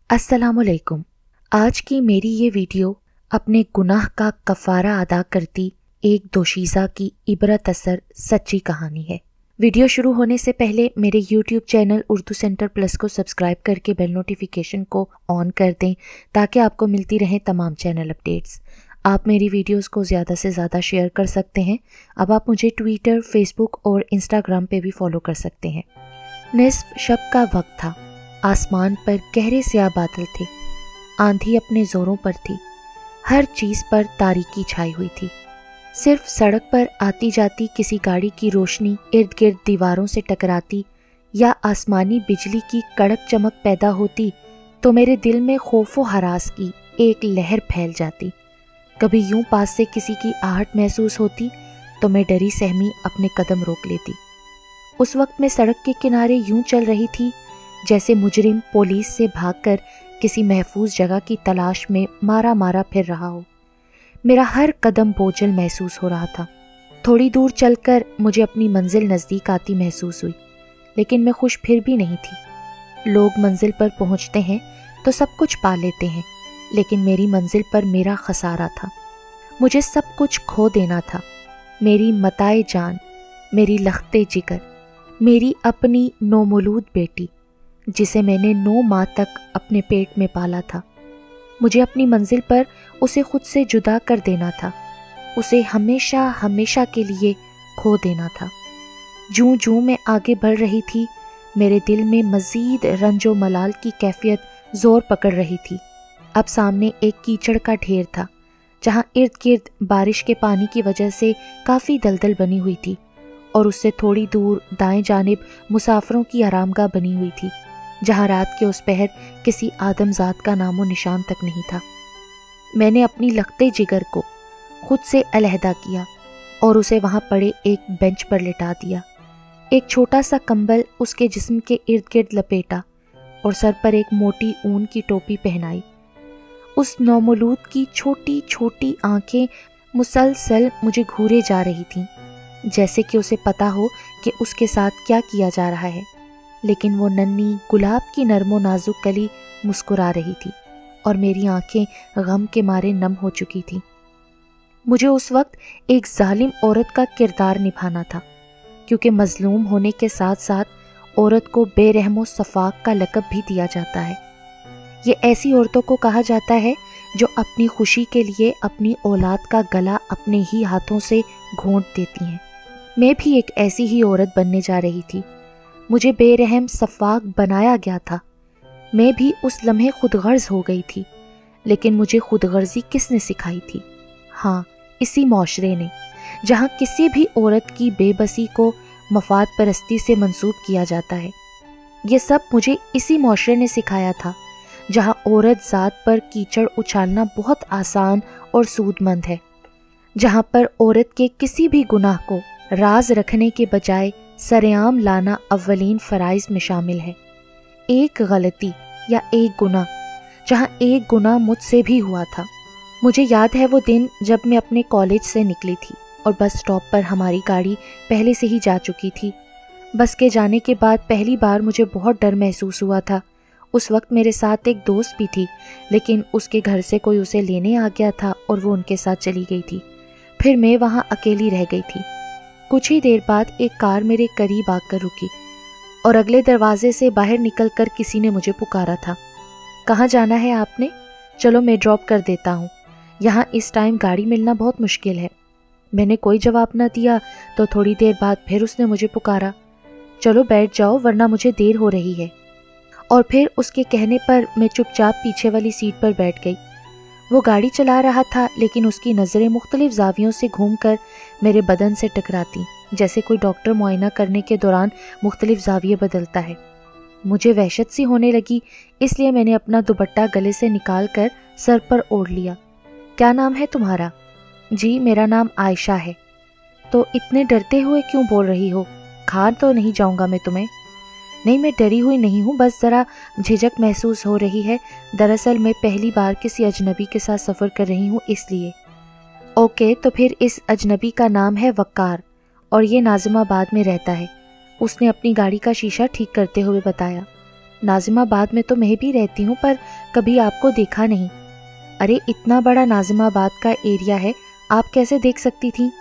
अस्सलाम वालेकुम। आज की मेरी ये वीडियो अपने गुनाह का कफ़ारा अदा करती एक दोशीज़ा की इबरत असर सच्ची कहानी है। वीडियो शुरू होने से पहले मेरे YouTube channel Urdu centre plus को सब्सक्राइब करके बेल नोटिफिकेशन को ऑन कर दें ताकि आपको मिलती रहें तमाम चैनल अपडेट्स। आप मेरी वीडियोस को ज़्यादा से ज़्यादा शेयर कर सकते हैं। अब आप मुझे ट्विटर, फेसबुक और इंस्टाग्राम पे भी फॉलो कर सकते हैं। निस्फ शब का वक्त था। आसमान पर गहरे स्याह बादल थे। आंधी अपने ज़ोरों पर थी। हर चीज़ पर तारीकी छाई हुई थी। सिर्फ सड़क पर आती जाती किसी गाड़ी की रोशनी इर्द गिर्द दीवारों से टकराती या आसमानी बिजली की कड़क चमक पैदा होती तो मेरे दिल में खौफ व हरास की एक लहर फैल जाती। कभी यूं पास से किसी की आहट महसूस होती तो मैं डरी सहमी अपने कदम रोक लेती। उस वक्त मैं सड़क के किनारे यूं चल रही थी जैसे मुजरिम पुलिस से भागकर किसी महफूज जगह की तलाश में मारा मारा फिर रहा हो। मेरा हर कदम बोझल महसूस हो रहा था। थोड़ी दूर चलकर मुझे अपनी मंजिल नज़दीक आती महसूस हुई, लेकिन मैं खुश फिर भी नहीं थी। लोग मंजिल पर पहुंचते हैं तो सब कुछ पा लेते हैं, लेकिन मेरी मंजिल पर मेरा खसारा था। मुझे सब कुछ खो देना था। मेरी मताए जान, मेरी लख्ते जिगर, मेरी अपनी नौमौलूद बेटी जिसे मैंने 9 माह तक अपने पेट में पाला था। मुझे अपनी मंजिल पर उसे खुद से जुदा कर देना था, उसे हमेशा हमेशा के लिए खो देना था। जूं जूं मैं आगे बढ़ रही थी, मेरे दिल में मज़ीद रंजो मलाल की कैफियत ज़ोर पकड़ रही थी। अब सामने एक कीचड़ का ढेर था, जहां इर्द गिर्द बारिश के पानी की वजह से काफ़ी दलदल बनी हुई थी, और उससे थोड़ी दूर दाएं जानिब मुसाफिरों की आरामगाह बनी हुई थी, जहां रात के उस पहर किसी आदमजात का नामो निशान तक नहीं था। मैंने अपनी लखते जिगर को खुद से अलहदा किया और उसे वहां पड़े एक बेंच पर लिटा दिया। एक छोटा सा कंबल उसके जिस्म के इर्द गिर्द लपेटा और सर पर एक मोटी ऊन की टोपी पहनाई। उस नौमौलूद की छोटी छोटी आंखें मुसलसल मुझे घूरे जा रही थीं, जैसे कि उसे पता हो कि उसके साथ क्या किया जा रहा है। लेकिन वो नन्ही गुलाब की नरमो नाजुक कली मुस्कुरा रही थी और मेरी आंखें गम के मारे नम हो चुकी थीं। मुझे उस वक्त एक जालिम औरत का किरदार निभाना था, क्योंकि मजलूम होने के साथ साथ औरत को बेरहमो सफाक का लक़ब भी दिया जाता है। ये ऐसी औरतों को कहा जाता है जो अपनी खुशी के लिए अपनी औलाद का गला अपने ही हाथों से घोंट देती हैं। मैं भी एक ऐसी ही औरत बनने जा रही थी। मुझे बेरहम सफाक बनाया गया था। मैं भी उस लम्हे खुदगर्ज हो गई थी, लेकिन मुझे खुदगर्जी किसने सिखाई थी? हाँ, इसी माशरे ने, जहाँ किसी भी औरत की बेबसी को मफाद परस्ती से मंसूब किया जाता है। ये सब मुझे इसी माशरे ने सिखाया था, जहाँ औरत ज़ात पर कीचड़ उछालना बहुत आसान और सूदमंद है, जहाँ पर औरत के किसी भी गुनाह को राज रखने के बजाय सरेआम लाना अव्वलीन फ़राइज़ में शामिल है। एक गलती या एक गुनाह, जहाँ एक गुनाह मुझसे भी हुआ था। मुझे याद है वो दिन जब मैं अपने कॉलेज से निकली थी और बस स्टॉप पर हमारी गाड़ी पहले से ही जा चुकी थी। बस के जाने के बाद पहली बार मुझे बहुत डर महसूस हुआ था। उस वक्त मेरे साथ एक दोस्त भी थी, लेकिन उसके घर से कोई उसे लेने आ गया था और वो उनके साथ चली गई थी। फिर मैं वहाँ अकेली रह गई थी। कुछ ही देर बाद एक कार मेरे करीब आकर रुकी और अगले दरवाजे से बाहर निकलकर किसी ने मुझे पुकारा था। कहाँ जाना है आपने? चलो मैं ड्रॉप कर देता हूँ, यहाँ इस टाइम गाड़ी मिलना बहुत मुश्किल है। मैंने कोई जवाब न दिया तो थोड़ी देर बाद फिर उसने मुझे पुकारा, चलो बैठ जाओ वरना मुझे देर हो रही है। और फिर उसके कहने पर मैं चुपचाप पीछे वाली सीट पर बैठ गई। वो गाड़ी चला रहा था, लेकिन उसकी नज़रें मुख्तलिफ जावियों से घूमकर मेरे बदन से टकराती, जैसे कोई डॉक्टर मुआयना करने के दौरान मुख्तलिफ जाविये बदलता है। मुझे वहशत सी होने लगी, इसलिए मैंने अपना दुपट्टा गले से निकाल कर सर पर ओढ़ लिया। क्या नाम है तुम्हारा? जी, मेरा नाम आयशा है। तो इतने डरते हुए क्यों बोल रही हो? खा तो नहीं जाऊँगा मैं तुम्हें। नहीं, मैं डरी हुई नहीं हूँ, बस ज़रा झिझक महसूस हो रही है। दरअसल मैं पहली बार किसी अजनबी के साथ सफ़र कर रही हूँ, इसलिए। ओके, तो फिर इस अजनबी का नाम है वक़ार और ये नाज़िमाबाद में रहता है। उसने अपनी गाड़ी का शीशा ठीक करते हुए बताया। नाजिमाबाद में तो मैं भी रहती हूँ, पर कभी आपको देखा नहीं। अरे इतना बड़ा नाजिमाबाद का एरिया है, आप कैसे देख सकती थी?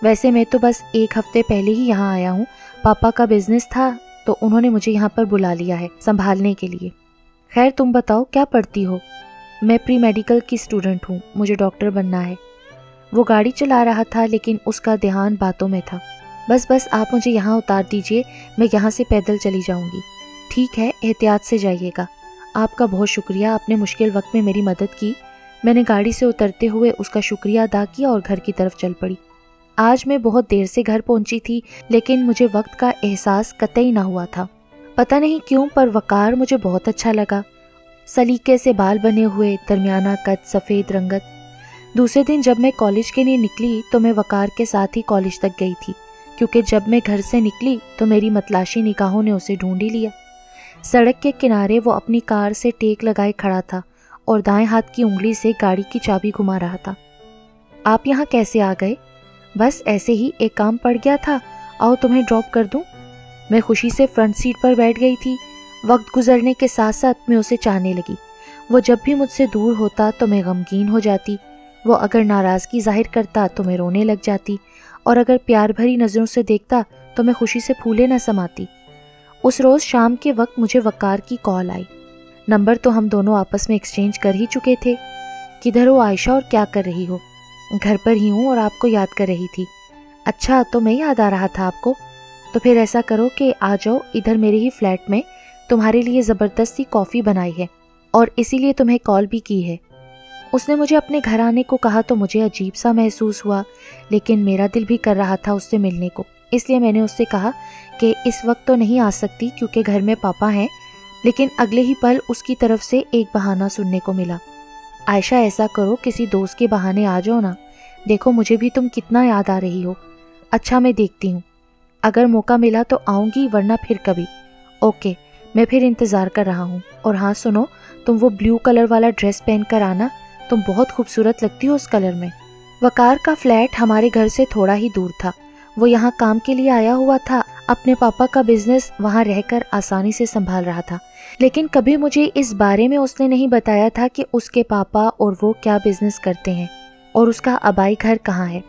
वैसे मैं तो बस 1 हफ्ते पहले ही यहाँ आया हूँ। पापा का बिजनेस था तो उन्होंने मुझे यहाँ पर बुला लिया है संभालने के लिए। खैर तुम बताओ क्या पढ़ती हो? मैं प्री मेडिकल की स्टूडेंट हूँ, मुझे डॉक्टर बनना है। वो गाड़ी चला रहा था लेकिन उसका ध्यान बातों में था। बस आप मुझे यहाँ उतार दीजिए, मैं यहाँ से पैदल चली जाऊँगी। ठीक है, एहतियात से जाइएगा। आपका बहुत शुक्रिया, आपने मुश्किल वक्त में मेरी मदद की। मैंने गाड़ी से उतरते हुए उसका शुक्रिया अदा किया और घर की तरफ चल पड़ी। आज मैं बहुत देर से घर पहुंची थी, लेकिन मुझे वक्त का एहसास कतई ना हुआ था। पता नहीं क्यों, पर वकार मुझे बहुत अच्छा लगा। सलीके से बाल बने हुए, दरमियाना कद, सफ़ेद रंगत। दूसरे दिन जब मैं कॉलेज के लिए निकली तो मैं वकार के साथ ही कॉलेज तक गई थी, क्योंकि जब मैं घर से निकली तो मेरी मतलाशी निगाहों ने उसे ढूंढ ही लिया। सड़क के किनारे वो अपनी कार से टेक लगाए खड़ा था और दाएं हाथ की उंगली से गाड़ी की चाबी घुमा रहा था। आप यहाँ कैसे आ गए? बस ऐसे ही, एक काम पड़ गया था। आओ तुम्हें ड्रॉप कर दूं? मैं खुशी से फ्रंट सीट पर बैठ गई थी। वक्त गुजरने के साथ साथ मैं उसे चाहने लगी। वो जब भी मुझसे दूर होता तो मैं गमगीन हो जाती। वो अगर नाराज़गी जाहिर करता तो मैं रोने लग जाती, और अगर प्यार भरी नज़रों से देखता तो मैं खुशी से फूले न समाती। उस रोज़ शाम के वक्त मुझे वकार की कॉल आई। नंबर तो हम दोनों आपस में एक्सचेंज कर ही चुके थे। किधर हो आयशा और क्या कर रही हो? घर पर ही हूँ और आपको याद कर रही थी। अच्छा, तो मैं याद आ रहा था आपको? तो फिर ऐसा करो कि आ जाओ इधर मेरे ही फ्लैट में, तुम्हारे लिए ज़बरदस्ती कॉफ़ी बनाई है और इसीलिए तुम्हें कॉल भी की है। उसने मुझे अपने घर आने को कहा तो मुझे अजीब सा महसूस हुआ, लेकिन मेरा दिल भी कर रहा था उससे मिलने को। इसलिए मैंने उससे कहा कि इस वक्त तो नहीं आ सकती क्योंकि घर में पापा हैं। लेकिन अगले ही पल उसकी तरफ से एक बहाना सुनने को मिला। आयशा, ऐसा करो किसी दोस्त के बहाने आ जाओ ना, देखो मुझे भी तुम कितना याद आ रही हो। अच्छा, मैं देखती हूँ, अगर मौका मिला तो आऊँगी, वरना फिर कभी। ओके, मैं फिर इंतज़ार कर रहा हूँ। और हाँ सुनो, तुम वो ब्लू कलर वाला ड्रेस पहन कर आना, तुम बहुत खूबसूरत लगती हो उस कलर में। वकार का फ्लैट हमारे घर से थोड़ा ही दूर था। वो यहाँ काम के लिए आया हुआ था, अपने पापा का बिजनेस वहाँ रहकर आसानी से संभाल रहा था। लेकिन कभी मुझे इस बारे में उसने नहीं बताया था कि उसके पापा और वो क्या बिजनेस करते हैं और उसका आबाई घर कहाँ है।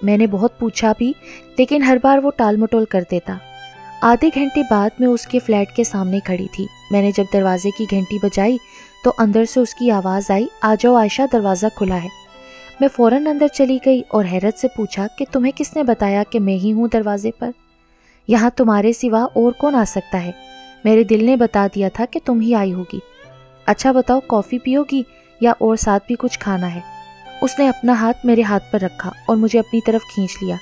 मैंने बहुत पूछा भी, लेकिन हर बार वो टाल मटोल कर देता। आधे घंटे बाद मैं उसके फ्लैट के सामने खड़ी थी। मैंने जब दरवाजे की घंटी बजाई तो अंदर से उसकी आवाज़ आई, आ जाओ आयशा, दरवाज़ा खुला है। मैं फ़ौरन अंदर चली गई और हैरत से पूछा कि तुम्हें किसने बताया कि मैं ही हूँ दरवाजे पर? यहाँ तुम्हारे सिवा और कौन आ सकता है? मेरे दिल ने बता दिया था कि तुम ही आई होगी। अच्छा बताओ, कॉफ़ी पियोगी या और साथ भी कुछ खाना है? उसने अपना हाथ मेरे हाथ पर रखा और मुझे अपनी तरफ खींच लिया।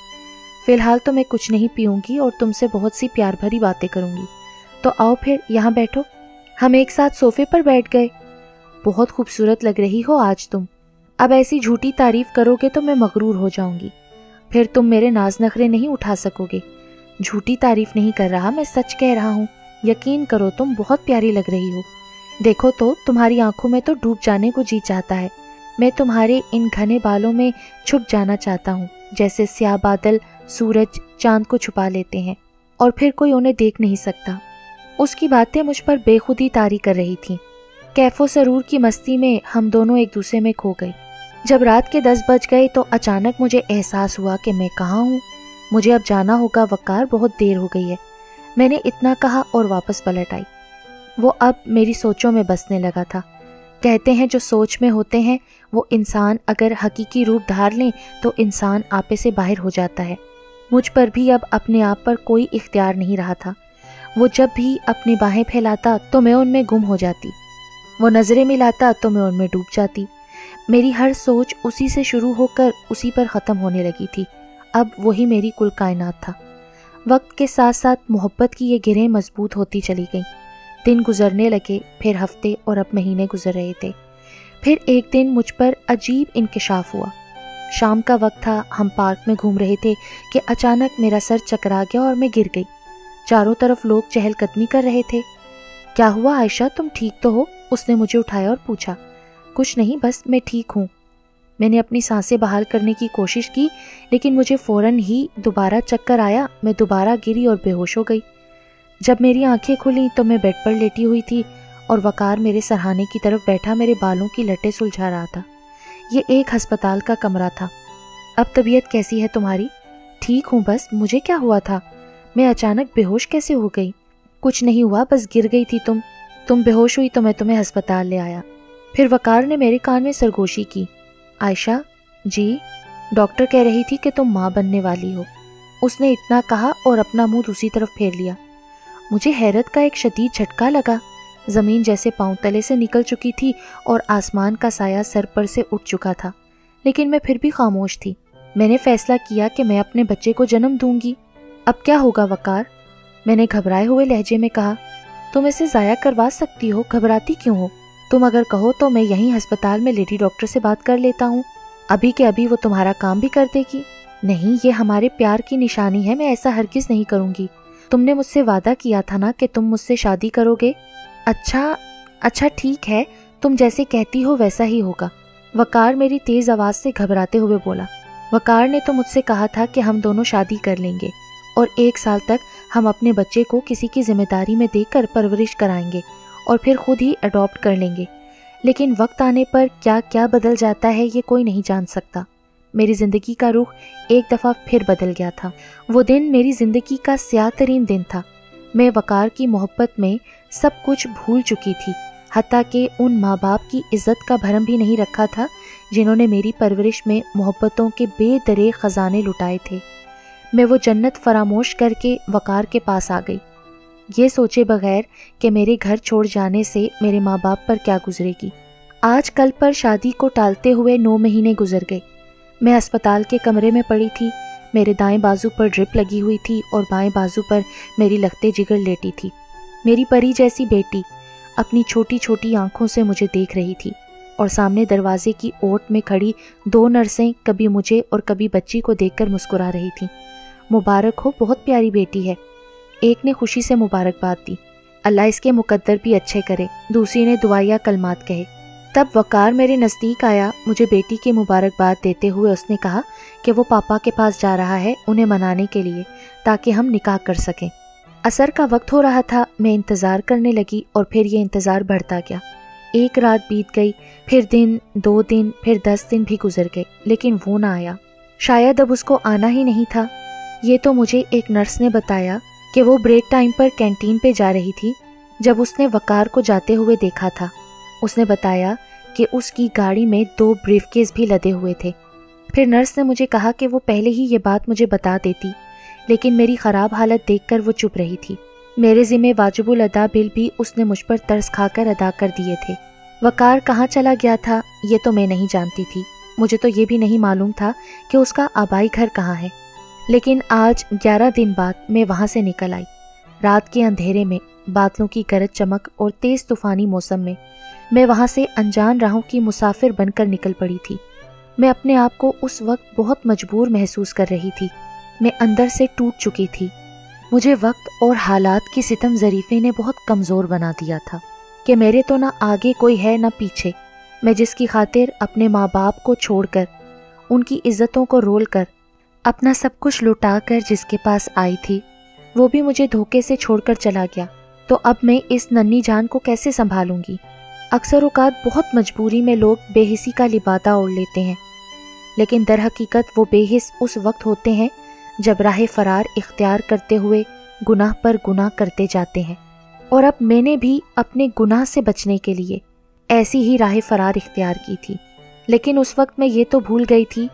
फ़िलहाल तो मैं कुछ नहीं पीऊँगी और तुमसे बहुत सी प्यार भरी बातें करूँगी। तो आओ फिर यहाँ बैठो। हम एक साथ सोफ़े पर बैठ गए। बहुत खूबसूरत लग रही हो आज तुम। अब ऐसी झूठी तारीफ़ करोगे तो मैं मगरूर हो जाऊँगी, फिर तुम मेरे नाज नखरे नहीं उठा सकोगे। झूठी तारीफ़ नहीं कर रहा, मैं सच कह रहा हूँ। यकीन करो, तुम बहुत प्यारी लग रही हो। देखो तो, तुम्हारी आंखों में तो डूब जाने को जी चाहता है। मैं तुम्हारे इन घने बालों में छुप जाना चाहता हूँ, जैसे स्याह बादल सूरज चांद को छुपा लेते हैं और फिर कोई उन्हें देख नहीं सकता। उसकी बातें मुझ पर बेखुदी तारी कर रही थीं। कैफो सरूर की मस्ती में हम दोनों एक दूसरे में खो गए। जब रात के 10 बज गए तो अचानक मुझे एहसास हुआ कि मैं कहाँ हूँ। मुझे अब जाना होगा वकार, बहुत देर हो गई है। मैंने इतना कहा और वापस पलट आई। वो अब मेरी सोचों में बसने लगा था। कहते हैं जो सोच में होते हैं वो इंसान अगर हकीकी रूप धार लें तो इंसान आपे से बाहर हो जाता है। मुझ पर भी अब अपने आप पर कोई इख्तियार नहीं रहा था। वो जब भी अपनी बाहें फैलाता तो मैं उनमें गुम हो जाती, वो नज़रें मिलाता तो मैं उनमें डूब जाती। मेरी हर सोच उसी से शुरू होकर उसी पर ख़त्म होने लगी थी। अब वही मेरी कुल कायनात था। वक्त के साथ साथ मोहब्बत की ये गिरें मजबूत होती चली गईं। दिन गुजरने लगे, फिर हफ्ते और अब महीने गुजर रहे थे। फिर एक दिन मुझ पर अजीब इंकिशाफ हुआ। शाम का वक्त था, हम पार्क में घूम रहे थे कि अचानक मेरा सर चकरा गया और मैं गिर गई। चारों तरफ लोग चहलकदमी कर रहे थे। क्या हुआ आयशा, तुम ठीक तो हो? उसने मुझे उठाया और पूछा। कुछ नहीं, बस मैं ठीक हूँ। मैंने अपनी सांसें बहाल करने की कोशिश की, लेकिन मुझे फ़ौरन ही दोबारा चक्कर आया। मैं दोबारा गिरी और बेहोश हो गई। جب میری آنکھیں کھلیں تو میں بیڈ پر لیٹی ہوئی تھی اور وقار میرے سرہانے کی طرف بیٹھا میرے بالوں کی لٹیں سلجھا رہا تھا۔ یہ ایک ہسپتال کا کمرہ تھا۔ اب طبیعت کیسی ہے تمہاری؟ ٹھیک ہوں، بس مجھے کیا ہوا تھا؟ میں اچانک بے ہوش کیسے ہو گئی؟ کچھ نہیں ہوا، بس گر گئی تھی تم بے ہوش ہوئی تو میں تمہیں ہسپتال لے آیا۔ پھر وقار نے میرے کان میں سرگوشی کی۔ عائشہ، جی؟ ڈاکٹر کہہ رہی تھی کہ تم ماں بننے والی ہو۔ اس نے اتنا کہا اور اپنا منہ دوسری طرف پھیر لیا۔ مجھے حیرت کا ایک شدید جھٹکا لگا۔ زمین جیسے پاؤں تلے سے نکل چکی تھی اور آسمان کا سایہ سر پر سے اٹھ چکا تھا، لیکن میں پھر بھی خاموش تھی۔ میں نے فیصلہ کیا کہ میں اپنے بچے کو جنم دوں گی۔ اب کیا ہوگا وقار؟ میں نے گھبرائے ہوئے لہجے میں کہا۔ تم اسے ضائع کروا سکتی ہو، گھبراتی کیوں ہو؟ تم اگر کہو تو میں یہیں ہسپتال میں لیڈی ڈاکٹر سے بات کر لیتا ہوں، ابھی کے ابھی وہ تمہارا کام بھی کر دے گی۔ نہیں، یہ ہمارے پیار کی نشانی ہے، میں ایسا ہرگز نہیں کروں گی۔ تم نے مجھ سے وعدہ کیا تھا نا کہ تم مجھ سے شادی کرو گے۔ اچھا ٹھیک ہے، تم جیسے کہتی ہو ویسا ہی ہوگا، وقار میری تیز آواز سے گھبراتے ہوئے بولا۔ وقار نے تو مجھ سے کہا تھا کہ ہم دونوں شادی کر لیں گے اور 1 سال تک ہم اپنے بچے کو کسی کی ذمہ داری میں دے کر پرورش کرائیں گے اور پھر خود ہی اڈاپٹ کر لیں گے، لیکن وقت آنے پر کیا کیا بدل جاتا ہے یہ کوئی نہیں جان سکتا۔ میری زندگی کا رخ ایک دفعہ پھر بدل گیا تھا۔ وہ دن میری زندگی کا سیاہ ترین دن تھا۔ میں وقار کی محبت میں سب کچھ بھول چکی تھی، حتیٰ کہ ان ماں باپ کی عزت کا بھرم بھی نہیں رکھا تھا جنہوں نے میری پرورش میں محبتوں کے بے دریغ خزانے لٹائے تھے۔ میں وہ جنت فراموش کر کے وقار کے پاس آ گئی، یہ سوچے بغیر کہ میرے گھر چھوڑ جانے سے میرے ماں باپ پر کیا گزرے گی۔ آج کل پر شادی کو ٹالتے ہوئے 9 مہینے گزر گئے۔ میں اسپتال کے کمرے میں پڑی تھی، میرے دائیں بازو پر ڈرپ لگی ہوئی تھی اور بائیں بازو پر میری لختے جگر لیٹی تھی۔ میری پری جیسی بیٹی اپنی چھوٹی چھوٹی آنکھوں سے مجھے دیکھ رہی تھی اور سامنے دروازے کی اوٹ میں کھڑی 2 نرسیں کبھی مجھے اور کبھی بچی کو دیکھ کر مسکرا رہی تھیں۔ مبارک ہو، بہت پیاری بیٹی ہے، ایک نے خوشی سے مبارکباد دی۔ اللہ اس کے مقدر بھی اچھے کرے، دوسری نے دعائیا کلمات کہے۔ تب وقار میرے نزدیک آیا، مجھے بیٹی کی مبارکباد دیتے ہوئے اس نے کہا کہ وہ پاپا کے پاس جا رہا ہے انہیں منانے کے لیے تاکہ ہم نکاح کر سکیں۔ عصر کا وقت ہو رہا تھا، میں انتظار کرنے لگی اور پھر یہ انتظار بڑھتا گیا۔ 1 رات بیت گئی، پھر دن، 2 دن، پھر 10 دن بھی گزر گئے، لیکن وہ نہ آیا۔ شاید اب اس کو آنا ہی نہیں تھا۔ یہ تو مجھے ایک نرس نے بتایا کہ وہ بریک ٹائم پر کینٹین پہ جا رہی تھی جب اس نے وقار کو جاتے ہوئے دیکھا تھا۔ اس نے بتایا کہ اس کی گاڑی میں 2 بریف کیس بھی لدے ہوئے تھے۔ پھر نرس نے مجھے کہا کہ وہ پہلے ہی یہ بات مجھے بتا دیتی، لیکن میری خراب حالت دیکھ کر وہ چپ رہی تھی۔ میرے ذمہ واجب الادا بل بھی اس نے مجھ پر ترس کھا کر ادا کر دیے تھے۔ وقار کہاں چلا گیا تھا یہ تو میں نہیں جانتی تھی، مجھے تو یہ بھی نہیں معلوم تھا کہ اس کا آبائی گھر کہاں ہے، لیکن آج 11 دن بعد میں وہاں سے نکل آئی۔ رات کے اندھیرے میں، بادلوں کی گرج چمک اور تیز طوفانی موسم میں وہاں سے انجان راہوں کی مسافر بن کر نکل پڑی تھی۔ میں اپنے آپ کو اس وقت بہت مجبور محسوس کر رہی تھی، میں اندر سے ٹوٹ چکی تھی۔ مجھے وقت اور حالات کی ستم ظریفی نے بہت کمزور بنا دیا تھا کہ میرے تو نہ آگے کوئی ہے نہ پیچھے۔ میں جس کی خاطر اپنے ماں باپ کو چھوڑ کر، ان کی عزتوں کو رول کر، اپنا سب کچھ لٹا کر جس کے پاس آئی تھی، وہ بھی مجھے دھوکے سے چھوڑ کر چلا گیا، تو اب میں اس ننھی جان کو کیسے سنبھالوں گی؟ اکثر اوقات بہت مجبوری میں لوگ بے حسی کا لبادہ اوڑھ لیتے ہیں، لیکن در حقیقت وہ بے حس اس وقت ہوتے ہیں جب راہ فرار اختیار کرتے ہوئے گناہ پر گناہ کرتے جاتے ہیں۔ اور اب میں نے بھی اپنے گناہ سے بچنے کے لیے ایسی ہی راہ فرار اختیار کی تھی، لیکن اس وقت میں یہ تو بھول گئی تھی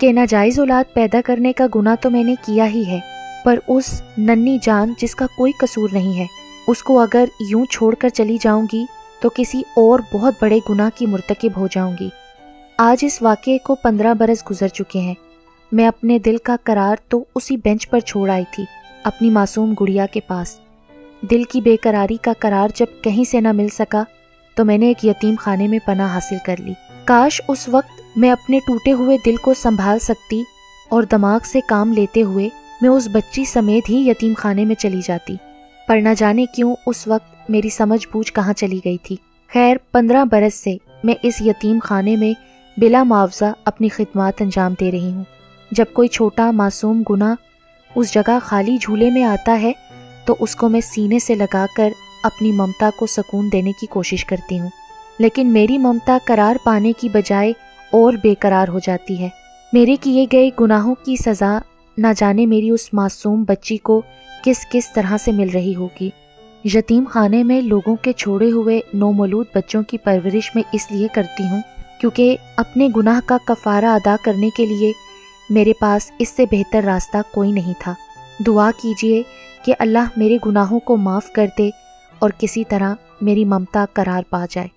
کہ ناجائز اولاد پیدا کرنے کا گناہ تو میں نے کیا ہی ہے، پر اس ننھی جان جس کا کوئی قصور نہیں ہے، اس کو اگر یوں چھوڑ کر چلی جاؤں گی تو کسی اور بہت بڑے گناہ کی مرتکب ہو جاؤں گی۔ آج اس واقعے کو 15 برس گزر چکے ہیں۔ میں اپنے دل کا قرار تو اسی بینچ پر چھوڑ آئی تھی، اپنی معصوم گڑیا کے پاس۔ دل کی بے قراری کا قرار جب کہیں سے نہ مل سکا تو میں نے ایک یتیم خانے میں پناہ حاصل کر لی۔ کاش اس وقت میں اپنے ٹوٹے ہوئے دل کو سنبھال سکتی اور دماغ سے کام لیتے ہوئے میں اس بچی سمیت ہی یتیم خانے میں چلی جاتی، پر نہ جانے کیوں اس وقت میری سمجھ بوجھ کہاں چلی گئی تھی۔ خیر، 15 برس سے میں اس یتیم خانے میں بلا معاوضہ اپنی خدمات انجام دے رہی ہوں۔ جب کوئی چھوٹا معصوم گناہ اس جگہ خالی جھولے میں آتا ہے تو اس کو میں سینے سے لگا کر اپنی ممتا کو سکون دینے کی کوشش کرتی ہوں، لیکن میری ممتا قرار پانے کی بجائے اور بے قرار ہو جاتی ہے۔ میرے کیے گئے گناہوں کی سزا نہ جانے میری اس معصوم بچی کو کس کس طرح سے مل رہی ہوگی۔ یتیم خانے میں لوگوں کے چھوڑے ہوئے نومولود بچوں کی پرورش میں اس لیے کرتی ہوں کیونکہ اپنے گناہ کا کفارہ ادا کرنے کے لیے میرے پاس اس سے بہتر راستہ کوئی نہیں تھا۔ دعا کیجئے کہ اللہ میرے گناہوں کو معاف کر دے اور کسی طرح میری ممتا قرار پا جائے۔